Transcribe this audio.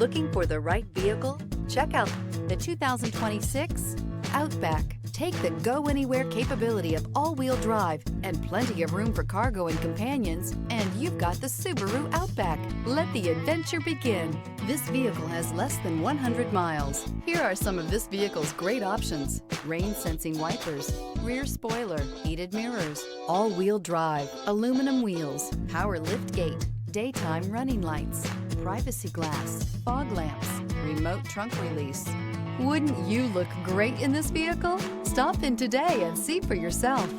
Looking for the right vehicle? Check out the 2026 Outback. Take the go-anywhere capability of all-wheel drive and plenty of room for cargo and companions, and you've got the Subaru Outback. Let the adventure begin. This vehicle has less than 100 miles. Here are some of this vehicle's great options: rain-sensing wipers, rear spoiler, heated mirrors, all-wheel drive, aluminum wheels, power liftgate, daytime running lights, privacy glass, fog lamps, remote trunk release. Wouldn't you look great in this vehicle? Stop in today and see for yourself.